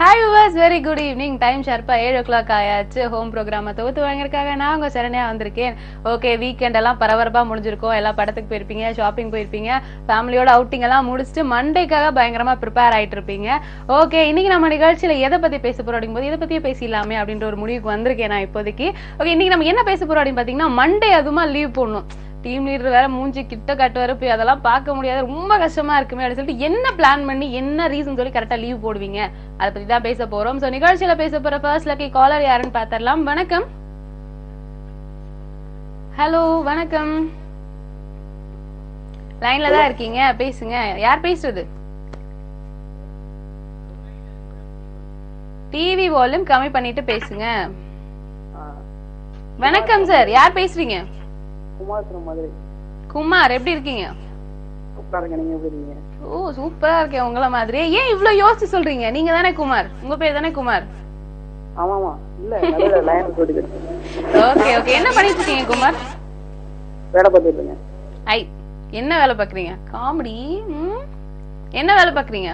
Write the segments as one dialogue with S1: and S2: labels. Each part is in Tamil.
S1: Hi viewers, very good evening. Time ஷார்ப்பா 7 o'clock ஆயாச்சு. ஹோம் ப்ரோக்ராம தொகுத்து வாங்கிருக்காங்க. நான் உங்க சரண்யா வந்திருக்கேன். ஓகே, வீக்கெண்ட் எல்லாம் பரபரப்பா முடிஞ்சிருக்கும். எல்லாம் படத்துக்கு போயிருப்பீங்க, ஷாப்பிங் போயிருப்பீங்க, ஃபேமிலியோட அவுட்டிங் எல்லாம் முடிச்சுட்டு மண்டேக்காக பயங்கரமா ப்ரிப்பேர் ஆயிட்டு இருப்பீங்க. ஓகே, இன்னைக்கு நம்ம நிகழ்ச்சியில எதை பத்தி பேச போறோம் அப்படிங்கும்போது இதை பத்தியே பேசிடலாமே அப்படின்ற ஒரு முடிவுக்கு வந்திருக்கேன் நான் இப்போதைக்கு. ஓகே, இன்னைக்கு நம்ம என்ன பேச போறோம் அப்படின்னு பாத்தீங்கன்னா, மண்டே அதுமா லீவ் போடணும். டீம் லீடர் வேற மூஞ்சி கிட்ட கட்டுவாரு, போய் அதெல்லாம் பார்க்க முடியாது, ரொம்ப கஷ்டமா இருக்குமே அப்படின்னு சொல்லிட்டு என்ன பிளான் பண்ணி என்ன ரீசன் சொல்லி கரெக்டா லீவ் போடுவீங்க, அதை பத்தி தான் பேச போறோம். சோ நிகழ்ச்சியில பேச போற ஃபர்ஸ்ட் லக்கி காலர் யாருன்னு பாத்திரலாம். வணக்கம். ஹலோ, வணக்கம். லைன்ல தான் இருக்கீங்க, பேசுங்க. யார் பேசுறது? டிவி வால்யூம் கம்மி பண்ணிட்டு பேசுங்க. வணக்கம் சார், யார் பேசுறீங்க? குமார், எப்படி இருக்கீங்க? ஓ, சூப்பரா இருக்கேன் உங்கள மாதிரி. ஏன் இவ்வளவு யோசிச்சு சொல்றீங்க? நீங்க தானே குமார், உங்க பேர் தானே குமார்? ஓகே ஓகே, என்ன பண்ணிட்டு இருக்கீங்க குமார்?
S2: வேலை பார்த்துட்டு இருக்கேன்.
S1: ஐ, என்ன வேலை பாக்குறீங்க? காமெடி. என்ன வேலை பாக்குறீங்க?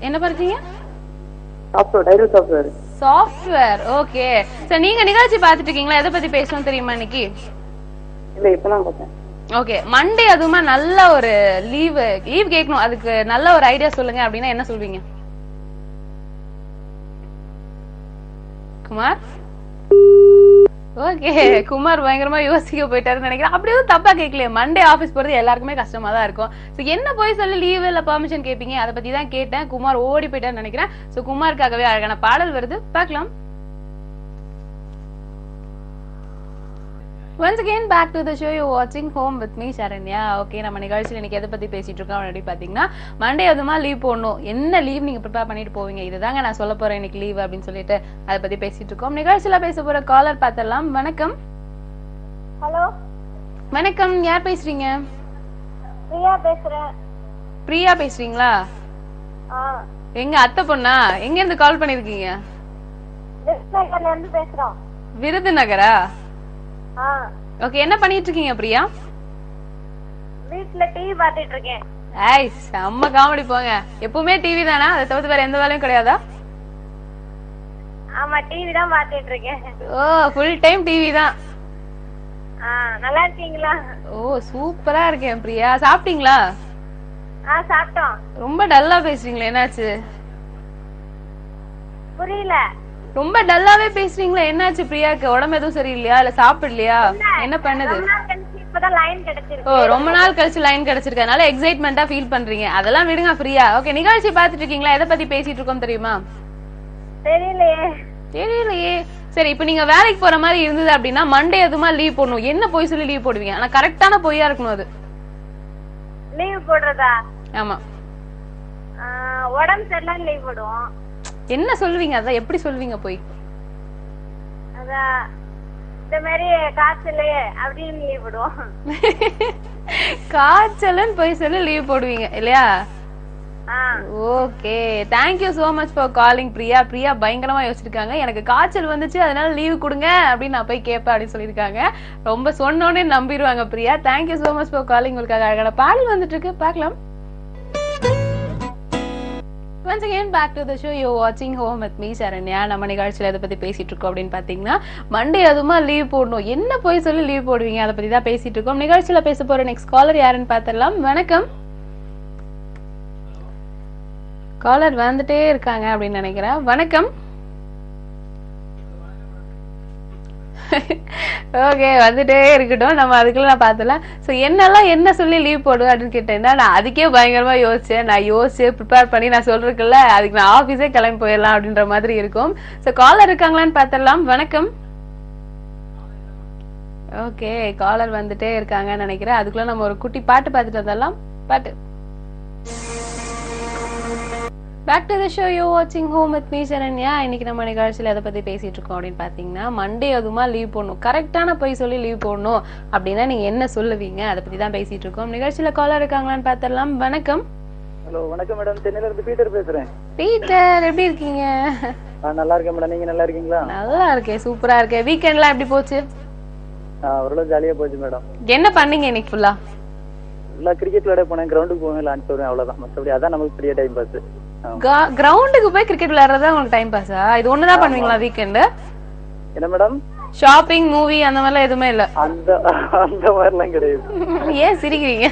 S1: என்ன பாக்குறீங்க? சாஃப்ட்வேர். ஓகே, சோ நீங்க நிகழ்ச்சி பாத்துட்டு இருக்கீங்களா? எதை பத்தி பேசணும் தெரியுமா இன்னைக்கு?
S2: இல்ல, இப்பதான் பார்த்தேன்.
S1: ஓகே, மண்டே அதுமா நல்ல ஒரு லீவ் கேட்கணும், அதுக்கு நல்ல ஒரு ஐடியா சொல்லுங்க அப்படின்னா என்ன சொல்வீங்க குமார்? ஓகே, குமார் பயங்கரமா யோசிக்க போயிட்டாருன்னு நினைக்கிறேன். அப்படி எதுவும் தப்பா கேட்கலையே. மண்டே ஆபீஸ் போறது எல்லாருக்குமே கஷ்டமா தான் இருக்கும். சோ என்ன போய் சொல்லி லீவ் இல்ல பெர்மிஷன் கேட்பீங்க, அதை பத்தி தான் கேட்டேன். குமார் ஓடி போயிட்டாருன்னு நினைக்கிறேன். சோ குமாருக்காகவே அழகான பாடல் வருது, பார்க்கலாம். Once again back to the show, you're watching Home with me Sharanya. Okay, நம்ம நிகழ்ச்சியில இன்னைக்கு எதை பத்தி பேசிட்டு இருக்கோம் அப்படி பாத்தீங்கன்னா, மண்டே அதுமா லீவ் போடணும். என்ன லீவ் நீங்க ப்ரிப்பேர் பண்ணிட்டு போவீங்க, இதுதாங்க நான் சொல்ல போறேன் இன்னைக்கு லீவ் அப்படின்னு சொல்லிட்டு அதை பத்தி பேசிட்டு இருக்கோம். நிகழ்ச்சியில பேச போற காலர் பார்த்தலாம். வணக்கம்.
S3: ஹலோ,
S1: வணக்கம். யார் பேசுறீங்க?
S3: பிரியா பேசுறேன்.
S1: பிரியா பேசுறீங்களா? எங்க அத்தை பொண்ணா? எங்க இருந்து கால் பண்ணிருக்கீங்க?
S3: விருதுநகர்ல இருந்து பேசுறோம்.
S1: விருதுநகரா? ஓகே, என்ன பண்ணிட்டு இருக்கீங்க பிரியா?
S3: வீட்ல டிவி பார்த்துட்டு இருக்கேன்.
S1: ஐ, செம்ம காமெடி போங்க. எப்பவுமே டிவி தானா? அதை தவிர்த்து வேற எந்த வேலையும் கிடையாதா?
S3: ஆமா, டிவி தான் பார்த்துட்டு இருக்கேன்.
S1: ஓ, ஃபுல் டைம் டிவி தான்.
S3: நல்லா இருக்கீங்களா?
S1: ஓ, சூப்பரா இருக்கேன் பிரியா. சாப்பிட்டீங்களா?
S3: சாப்பிட்டோம்.
S1: ரொம்ப டல்லா பேசுறீங்களே, என்னாச்சு?
S3: புரியல.
S1: ரொம்ப டல்லாவே பேசுறீங்களா, என்னாச்சு பிரியாக்கு? உடம்பு எதுவும் சரியில்லையா, இல்ல சாப்பிடலையா, என்ன பண்ணுது?
S3: இப்பதான் லைன் கிடைச்சிருக்கு.
S1: ஓ, ரொம்ப நாள் கழிச்சு லைன் கிடைச்சிருக்கு, அதனால எக்ஸைட்மெண்டா ஃபீல் பண்றீங்க. அதெல்லாம் விடுங்க பிரியா. ஓகே, நிகழ்ச்சி பாத்துட்டு இருக்கீங்களா? எதை பத்தி பேசிட்டு இருக்கோம் தெரியுமா? தெரியலையே. சரி, இப்ப நீங்க வேலைக்கு போற மாதிரி இருந்தது அப்படின்னா மண்டே அதுமா லீவ் போடணும். என்ன போய் சொல்லி லீவ் போடுவீங்க? ஆனா கரெக்டான பொய்யா இருக்கணும் அது.
S3: லீவ் போடுறதா?
S1: ஆமா.
S3: உடம்பு சரியில்லை லீவ் போடுவோம்.
S1: என்ன சொல்லுவீங்க? அதான் எப்படி சொல்லுவீங்க போய்?
S3: அதான் இந்த மாதிரி காய்ச்சல் அப்படின்னு லீவ் போடுவோம்.
S1: காய்ச்சல்னு போய் சொல்லி லீவ் போடுவீங்க இல்லையா? Okay, thank you so much for calling Priya. Priya பயங்கரமா யோசிச்சிருக்காங்க. எனக்கு காய்ச்சல் வந்துச்சு, அதனால லீவ் கொடுங்க அப்படின்னு நான் போய் கேட்பேன் அப்படின்னு சொல்லியிருக்காங்க. ரொம்ப சொன்னோன்னே நம்பிடுவாங்க Priya. Thank you so much for calling. உங்களுக்காக அழகான பாடல் வந்துட்டு இருக்கு, பார்க்கலாம். Once again back to the show, you're watching Home with me Sharanya. நம்ம நிகழ்ச்சியில எதை பத்தி பேசிட்டு இருக்கோம் அப்படின்னு பாத்தீங்கன்னா, மண்டே அதுமா லீவ் போடணும். என்ன போய் சொல்லி லீவ் போடுவீங்க, அதை பத்தி தான் பேசிட்டு இருக்கோம். நிகழ்ச்சியில பேச போற நெக்ஸ்ட் காலர் யாருன்னு பாத்திரலாம். வணக்கம். காலர் வந்துட்டே இருக்காங்க அப்படின்னு நினைக்கிறேன். வணக்கம். ஓகே, வந்துட்டே இருக்கட்டும், நம்ம அதுக்குள்ள நான் பாத்துலாம். சோ என்னெல்லாம் என்ன சொல்லி லீவ் போடுவேன் அப்படின்னு கேட்டேன்னா, நான் அதுக்கே பயங்கரமா யோசிச்சேன். நான் யோசிச்சு ப்ரிப்பேர் பண்ணி நான் சொல்றதுக்குள்ள அதுக்கு நான் ஆபீஸே கிளம்பி போயிடலாம் அப்படின்ற மாதிரி இருக்கும். சோ காலர் இருக்காங்களான்னு பாத்திரலாம். வணக்கம். ஓகே, காலர் வந்துட்டே இருக்காங்கன்னு நினைக்கிறேன். அதுக்குள்ள நம்ம ஒரு குட்டி பாட்டு பாத்துட்டு வந்துடலாம். பாட்டு. Back to the show, you're watching Home with me Sharanya. இன்னைக்கு நம்ம நிகழ்ச்சியில எதை பத்தி பேசிட்டு இருக்கோம் அப்படின்னு பாத்தீங்கன்னா, மண்டே அதுமா லீவ் போடணும். கரெக்டான போய் சொல்லி லீவ் போடணும் அப்படின்னா நீங்க என்ன சொல்லுவீங்க, அதை பத்தி தான் பேசிட்டு இருக்கோம். நிகழ்ச்சியில காலர் இருக்காங்களான்னு பாத்திரலாம். வணக்கம்.
S2: ஹலோ, வணக்கம் மேடம். சென்னையில இருந்து பீட்டர் பேசுறேன்.
S1: பீட்டர், எப்படி இருக்கீங்க?
S2: நல்லா இருக்கேன் மேடம். நீங்க நல்லா இருக்கீங்களா?
S1: நல்லா இருக்கேன், சூப்பரா இருக்கேன். வீக்கெண்ட்லாம் எப்படி போச்சு?
S2: ஓரளவு ஜாலியா போச்சு மேடம்.
S1: என்ன பண்ணீங்க இன்னைக்கு ஃபுல்லா?
S2: கிரிக்கெட் விளையாட போனேன், கிரவுண்டுக்கு போவேன், லான்ச் வருவேன், அவ்வளவுதான். மற்றபடி அதான் நமக்கு பெரிய டைம் பாஸ்.
S1: கிரவுண்டுக்கு போய் கிரிக்கெட் விளையாடுறதா உங்களுக்கு டைம் பாஸா? இது ஒண்ணுதான் பண்ணுவீங்களா வீக்கெண்ட்?
S2: என்ன மேடம்?
S1: ஷாப்பிங், மூவி அந்த மாதிரிலாம் எதுவுமே இல்ல?
S2: அந்த அந்த மாதிரிலாம் கிடையாது.
S1: ஏன் சிரிக்கிறீங்க?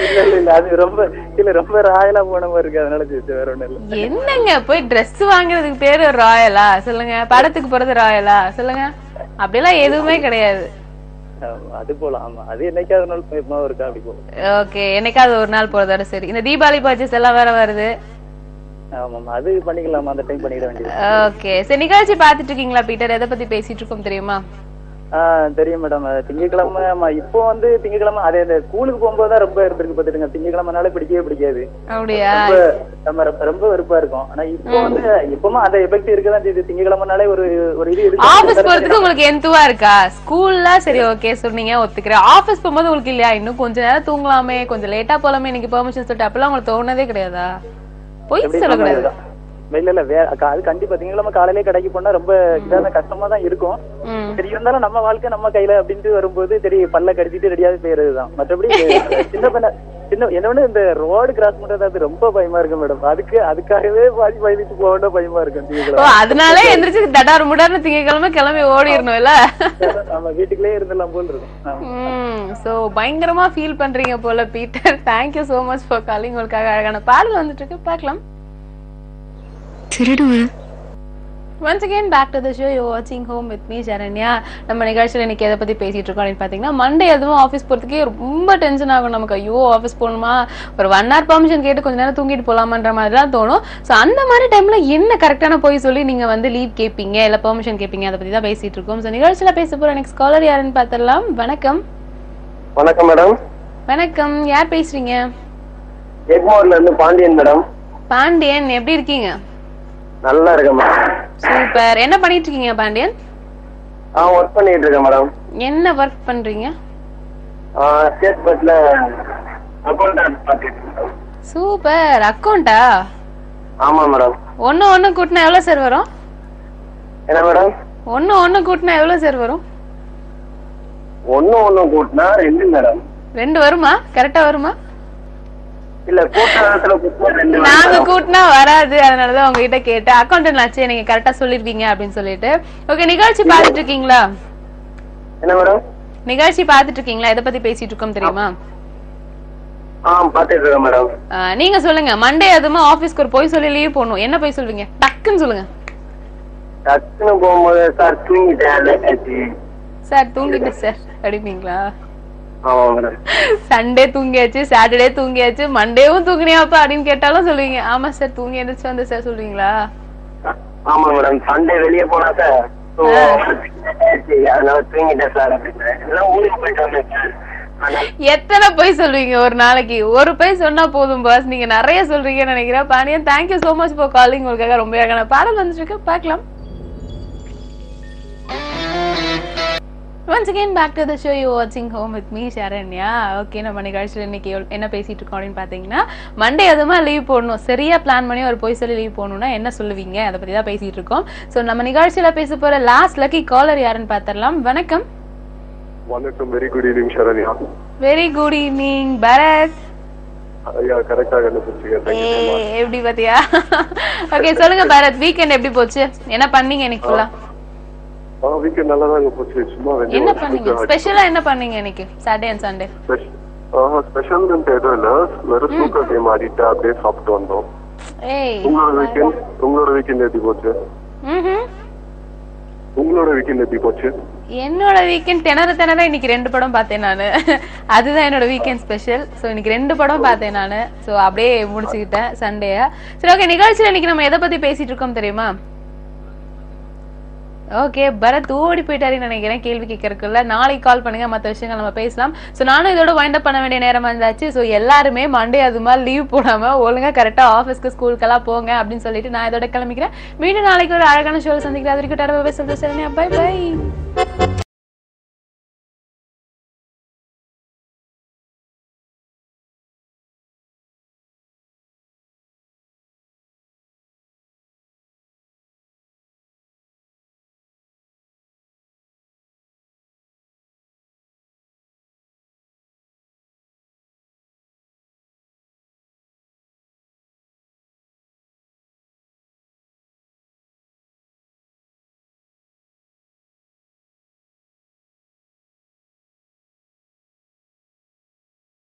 S2: இல்ல இல்ல இல்ல, அது ரொம்ப ராயலா போன மாதிரி இருக்கு, அதனால வேற ஒண்ணும் இல்ல.
S1: என்னங்க போய் ட்ரெஸ் வாங்குறதுக்கு பேரு ராயலா சொல்லுங்க? படத்துக்கு போறது ராயலா சொல்லுங்க? அப்படிலாம் எதுவுமே கிடையாது.
S2: அது போல. ஆமா, அது என்னைக்காவது ஒரு நாள் எப்பமா இருக்கா அப்படி போல.
S1: ஓகே, என்னைக்காவது ஒரு நாள் போறதோட சரி. இந்த தீபாவளி பர்ச்சேஸ் எல்லாம் வேற வருது.
S2: ஆமாமா, அது பண்ணிக்கலாமா, அந்த டைம் பண்ணிட வேண்டியது.
S1: ஓகே, சரி. நிகழ்ச்சி பாத்துட்டு இருக்கீங்களா பீட்டர்? எதை பத்தி பேசிட்டு இருக்கோம் தெரியுமா?
S2: தெரியும் மேடம். திங்கக்கிழமை இப்போ திங்கக்கிழமை அதே இந்த ஸ்கூலுக்கு போகும்போதுதான் ரொம்ப இருந்திருக்கு பாத்துட்டுங்க. திங்கக்கிழமைனால பிடிக்கவே பிடிக்காது.
S1: அப்படியா?
S2: நம்ம ரொம்ப வெறுப்பா இருக்கும். ஆனா இப்போ இப்பவும் அந்த எஃபெக்ட் இருக்குதான் செய்யுது. திங்கக்கிழமைனாலே ஒரு இது
S1: ஆபீஸ் போறதுக்கு உங்களுக்கு எந்துவா இருக்கா? ஸ்கூல்ல சரி ஓகே சொன்னீங்க, ஒத்துக்கிறேன். ஆபீஸ் போகும்போது உங்களுக்கு இல்லையா? இன்னும் கொஞ்ச நேரம் தூங்கலாமே, கொஞ்சம் லேட்டா போலாமே, இன்னைக்கு பெர்மிஷன் சொல்லிட்டு அப்பெல்லாம் உங்களுக்கு தோணுனதே கிடையாதா? போய் சொல்லக்கூடாது.
S2: இல்ல இல்ல, அது கண்டிப்பா திங்கக்கிழமை காலையிலே கடைக்கு போனா ரொம்ப இதான கஷ்டமா தான் இருக்கும். சரி, இருந்தாலும் நம்ம வாழ்க்கை நம்ம கையில அப்படின்ட்டு வரும்போது சரி பல்ல கடிச்சிட்டு ரெடியாவது போயிருதுதான். மற்றபடி என்ன இந்த ரோடு கிராஸ் பண்றது அது ரொம்ப பயமா இருக்கு மேடம். அதுக்காகவே பயந்துட்டு போக வேண்டிய பயமா இருக்கும்.
S1: அதனால எந்திரிச்சு தடார் முடார்னு திங்கக்கிழமை கிளம்பி ஓடிடணும் இல்ல?
S2: நம்ம வீட்டுக்குள்ளே இருந்துடலாம் போல இருக்கும்.
S1: சோ பயங்கரமா ஃபீல் பண்றீங்க போல Peter. Thank you so much for calling. உங்களுக்காக அழகான பாடல் வந்துட்டு இருக்கு, பார்க்கலாம். Once again back to the show. You're watching Home with me Sharanya. நம்ம நிகழ்ச்சியில இன்னைக்கு எதை பத்தி பேசிட்டு இருக்கோம் அப்படின்னு பாத்தீங்கன்னா, மண்டே அதுவும் ஆஃபீஸ் போறதுக்கே ரொம்ப டென்ஷன் ஆகும் நமக்கு. ஐயோ ஆஃபீஸ் போகணுமா, ஒரு 1 hour பர்மிஷன் கேட்டு கொஞ்ச நேரம் தூங்கிட்டு போலாமான்ற மாதிரிலாம் தோணும். சோ அந்த மாதிரி டைம்ல என்ன கரெக்டான போய் சொல்லி நீங்க லீவ் கேட்பீங்க இல்ல பெர்மிஷன் கேட்பீங்க, அதை பத்தி தான் பேசிட்டு இருக்கோம். சோ நிகழ்ச்சியில பேச போற நெக்ஸ்ட் காலர் யாருன்னு பாத்திரலாம். வணக்கம்.
S4: வணக்கம் மேடம்.
S1: வணக்கம், யார் பேசுறீங்க?
S4: எக்மோர்ல இருந்து பாண்டியன் மேடம்.
S1: பாண்டியன், எப்படி இருக்கீங்க?
S4: நல்லா இருக்கேன் மேடம்.
S1: சூப்பர். என்ன பண்ணிட்டு இருக்கீங்க பாண்டியன்?
S4: ஒர்க் பண்ணிட்டு இருக்கேன் மேடம்.
S1: என்ன ஒர்க் பண்றீங்க?
S4: ஸ்டேட் பஸ்ல அக்கவுண்டன்ட் பார்த்துட்டு இருக்கேன்.
S1: சூப்பர். அக்கவுண்டா?
S4: ஆமா மேடம்.
S1: ஒன்னு கூட்டினா எவ்வளவு சார் வரும்?
S4: என்ன மேடம்?
S1: ஒன்னு கூட்டினா எவ்வளவு சார் வரும்?
S4: ஒன்னு கூட்டினா 2 மேடம்.
S1: 2 வருமா? கரெக்டா வருமா?
S4: இல்ல, கூட்டத்துல
S1: நாங்க கூட்டினா வராது, அதனாலதான் உங்ககிட்ட கேட்டேன். அக்கௌண்டன்ட் ஆச்சு, நீங்க கரெக்டா சொல்லிருக்கீங்க அப்படின்னு சொல்லிட்டு. ஓகே, நிகழ்ச்சி பாத்துட்டு இருக்கீங்களா?
S4: என்ன மேடம்?
S1: நிகழ்ச்சி பாத்துட்டு இருக்கீங்களா? எதை பத்தி பேசிட்டு இருக்கோம் தெரியுமா?
S4: பாத்துட்டு இருக்கேன் மேடம்.
S1: நீங்க சொல்லுங்க. மண்டே அதுமா ஆபீஸ்க்கு ஒரு போய் சொல்லி லீவ் போடணும், என்ன போய் சொல்வீங்க? டக்குன்னு சொல்லுங்க.
S4: டக்குன்னு போகும்போது சார் தூங்கிட்டேன்.
S1: சார் தூங்கிட்டேன் சார் அப்படிப்பீங்களா?
S4: மேடம்.
S1: சண்டே தூங்கியாச்சு, சாட்டர்டே தூங்கியாச்சு, மண்டேவும் தூங்கினியாப்பா அப்படின்னு கேட்டாலும் சொல்லுவீங்க ஆமா சார் தூங்கி எந்திரிச்சு வந்து சார் சொல்லுவீங்களா?
S4: ஆமா மேடம். சண்டே வெளியே போனா சார் அதனால தூங்கிட்டேன் சார் அப்படின்னு ஊருக்கு போயிட்டு வந்தேன்.
S1: எத்தனை போய் சொல்லுவீங்க ஒரு நாளைக்கு? ஒரு போய் சொன்னா போதும் பாஸ், நீங்க நிறைய சொல்றீங்கன்னு நினைக்கிறேன். Pandiyan, thank you so much for calling. உங்களுக்காக ரொம்ப அழகான பாடல் வந்துட்டு இருக்கு, பார்க்கலாம். Once again back to the show. You watching Home with me Sharanya. Okay, நம்ம நிகழ்ச்சியில இன்னைக்கு என்ன பேசிட்டு இருக்கோம் அப்படின்னு பாத்தீங்கன்னா, மண்டே அதுமா லீவ் போடணும், சரியா பிளான் பண்ணி ஒரு போய் சொல்லி லீவ் போடணும்னா என்ன சொல்லுவீங்க, அதை பத்தி தான் பேசிட்டு இருக்கோம். சோ நம்ம நிகழ்ச்சியில பேச போற லாஸ்ட் லக்கி காலர் யாருன்னு பாத்திரலாம். வணக்கம்.
S5: வணக்கம். Very good evening Sharanya.
S1: Very good evening Bharat.
S5: ஐயா கரெக்ட்டா கண்டுபிடிச்சீங்க. Thank you so much.
S1: எப்படி பாத்தியா? ஓகே, சொல்லுங்க பரத், வீக்கெண்ட் எப்படி போச்சு? என்ன பண்ணீங்க இன்னைக்கு ஃபுல்லா?
S5: வீக்கெண்ட் நல்லா தான் போச்சு. சும்மா
S1: என்ன பண்ணீங்க? ஸ்பெஷலா என்ன பண்ணீங்க இன்னைக்கு சாட்டர்டே அண்ட் சண்டே?
S5: ஸ்பெஷல் எதுவும் இல்ல, வெறும் சூக்கர் கேம் ஆடிட்டு அப்படியே சாப்பிட்டு வந்தோம். உங்களோட வீக்கெண்ட் எப்படி போச்சு? உங்களோட வீக்கெண்ட் எப்படி போச்சு?
S1: என்னோட வீக்கெண்ட் திணற இன்னைக்கு 2 படம் பார்த்தேன் நானு. அதுதான் என்னோட வீக்கெண்ட் ஸ்பெஷல். சோ இன்னைக்கு 2 படம் பார்த்தேன் நானு. சோ அப்படியே முடிச்சுக்கிட்டேன் சண்டேய. சரி ஓகே, நிகழ்ச்சியில இன்னைக்கு நம்ம எதை பத்தி பேசிட்டு இருக்கோம் தெரியுமா? ஓகே, பரத் ஓடி போயிட்டாருன்னு நினைக்கிறேன் கேள்வி கேட்கறதுக்குள்ள. நாளைக்கு கால் பண்ணுங்க, மற்ற விஷயங்கள் நம்ம பேசலாம். சோ நானும் இதோட வைண்ட் அப் பண்ண வேண்டிய நேரம் வந்தாச்சு. சோ எல்லாருமே மண்டே அது மாதிரி லீவ் போடாம ஒழுங்கா கரெக்டா ஆஃபீஸ்க்கு ஸ்கூலுக்கெல்லாம் போங்க அப்படின்னு சொல்லிட்டு நான் இதோட கிளம்பிக்கிறேன். மீண்டும் நாளைக்கு ஒரு அழகான ஷோல சந்திக்கிறேன். அது வரைக்கும் பை பை.